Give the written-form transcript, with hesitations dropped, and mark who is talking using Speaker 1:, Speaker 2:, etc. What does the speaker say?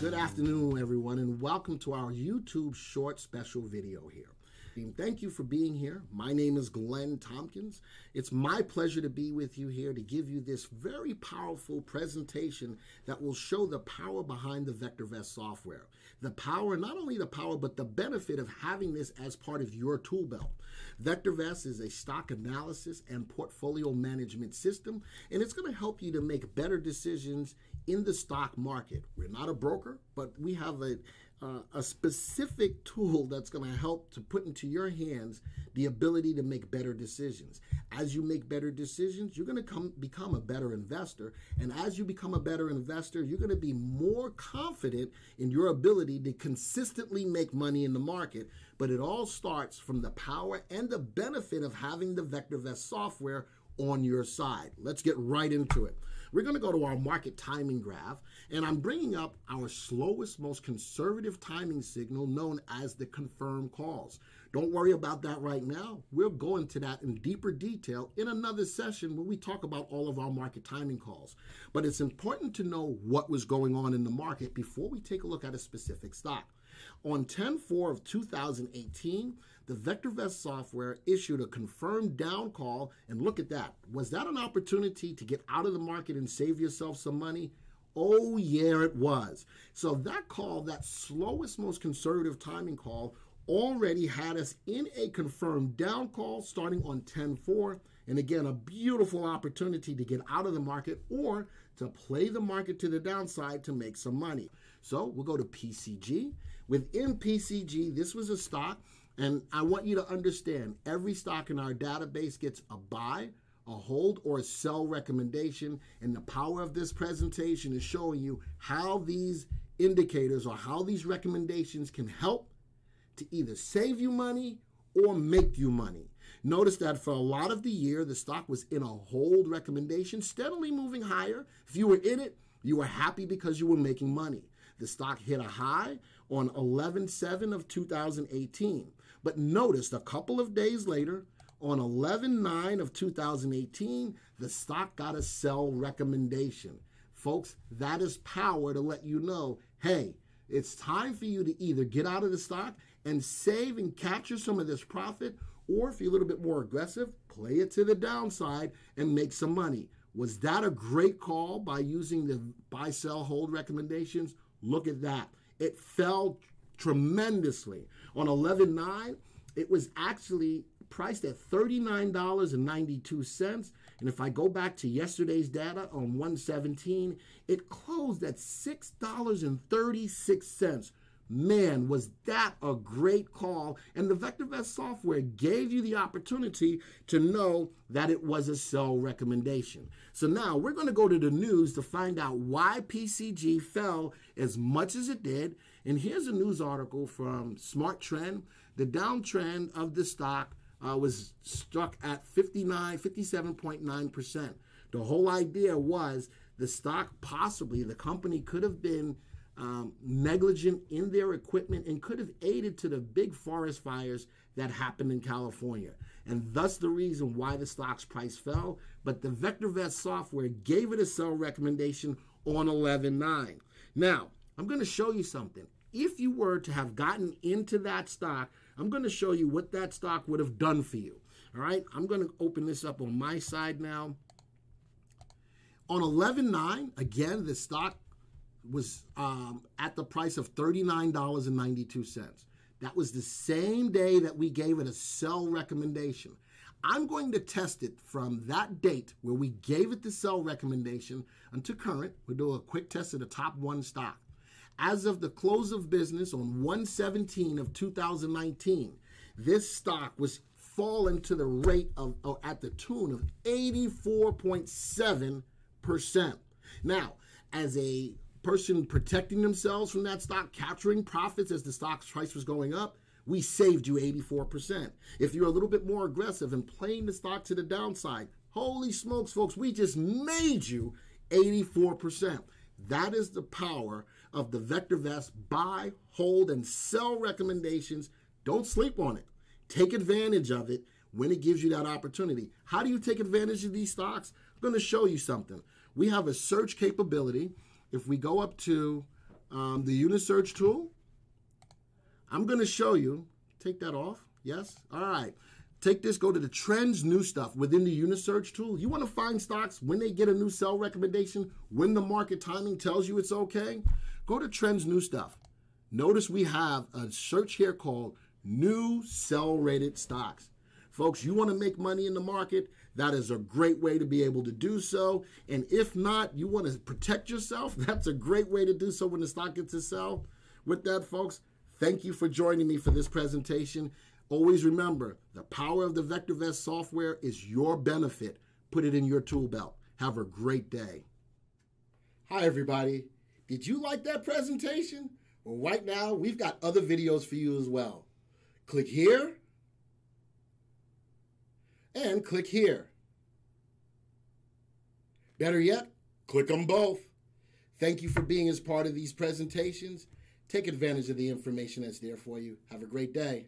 Speaker 1: Good afternoon, everyone, and welcome to our YouTube short special video here. Thank you for being here. My name is Glenn Tompkins. It's my pleasure to be with you here to give you this very powerful presentation that will show the power behind the VectorVest software. The power, not only the power, but the benefit of having this as part of your tool belt. VectorVest is a stock analysis and portfolio management system, and it's going to help you to make better decisions in the stock market. We're not a broker, but we have a specific tool that's going to help to put into your hands the ability to make better decisions. As you make better decisions, you're going to become a better investor. And as you become a better investor, you're going to be more confident in your ability to consistently make money in the market. But it all starts from the power and the benefit of having the VectorVest software on your side. Let's get right into it. We're going to go to our market timing graph, and I'm bringing up our slowest, most conservative timing signal known as the confirmed calls. Don't worry about that right now. We'll go into that in deeper detail in another session when we talk about all of our market timing calls. But it's important to know what was going on in the market before we take a look at a specific stock. On 10/4 of 2018, the VectorVest software issued a confirmed down call, and look at that. Was that an opportunity to get out of the market and save yourself some money? Oh yeah, it was. So that call, that slowest, most conservative timing call, already had us in a confirmed down call starting on 10/4. And again, a beautiful opportunity to get out of the market or to play the market to the downside to make some money. So we'll go to PCG. Within PCG, this was a stock, and I want you to understand every stock in our database gets a buy, a hold, or a sell recommendation. And the power of this presentation is showing you how these indicators or how these recommendations can help to either save you money or make you money. Notice that for a lot of the year, the stock was in a hold recommendation, steadily moving higher. If you were in it, you were happy because you were making money. The stock hit a high on 11/7 of 2018. But notice a couple of days later, on 11/9 of 2018, the stock got a sell recommendation. Folks, that is power to let you know, hey, it's time for you to either get out of the stock and save and capture some of this profit, or if you're a little bit more aggressive, play it to the downside and make some money. Was that a great call by using the buy, sell, hold recommendations? Look at that. It fell tremendously. On 11/9, it was actually priced at $39.92. And if I go back to yesterday's data on 1/17, it closed at $6.36. Man, was that a great call. And the VectorVest software gave you the opportunity to know that it was a sell recommendation. So now we're going to go to the news to find out why PCG fell as much as it did. And here's a news article from Smart Trend. The downtrend of the stock was struck at 57.9%. The whole idea was the stock, possibly the company could have been negligent in their equipment and could have aided to the big forest fires that happened in California. And thus the reason why the stock's price fell. But the VectorVest software gave it a sell recommendation on 11/9. Now, I'm going to show you something. If you were to have gotten into that stock, I'm going to show you what that stock would have done for you. All right, I'm going to open this up on my side now. On 11/9, again, the stock was at the price of $39.92. That was the same day that we gave it a sell recommendation. I'm going to test it from that date where we gave it the sell recommendation until current. We'll do a quick test of the top one stock. As of the close of business on 1/17 of 2019, this stock was fallen to the rate of, or at the tune of 84.7%. Now, as a person protecting themselves from that stock, capturing profits as the stock's price was going up, we saved you 84%. If you're a little bit more aggressive and playing the stock to the downside, holy smokes, folks, we just made you 84%. That is the power of the VectorVest buy, hold, and sell recommendations. Don't sleep on it. Take advantage of it when it gives you that opportunity. How do you take advantage of these stocks? I'm going to show you something. We have a search capability. If we go up to the unit search tool. I'm going to show you. Take that off. Yes. All right. Take this, go to the trends, new stuff within the unit search tool. You want to find stocks when they get a new sell recommendation, when the market timing tells you it's okay. Go to trends, new stuff. Notice we have a search here called new sell rated stocks. Folks, you want to make money in the market, that is a great way to be able to do so. And if not, you want to protect yourself, that's a great way to do so when the stock gets to sell. With that, folks, thank you for joining me for this presentation. Always remember, the power of the VectorVest software is your benefit. Put it in your tool belt. Have a great day. Hi, everybody. Did you like that presentation? Well, right now, we've got other videos for you as well. Click here and click here. Better yet, click them both. Thank you for being as part of these presentations. Take advantage of the information that's there for you. Have a great day.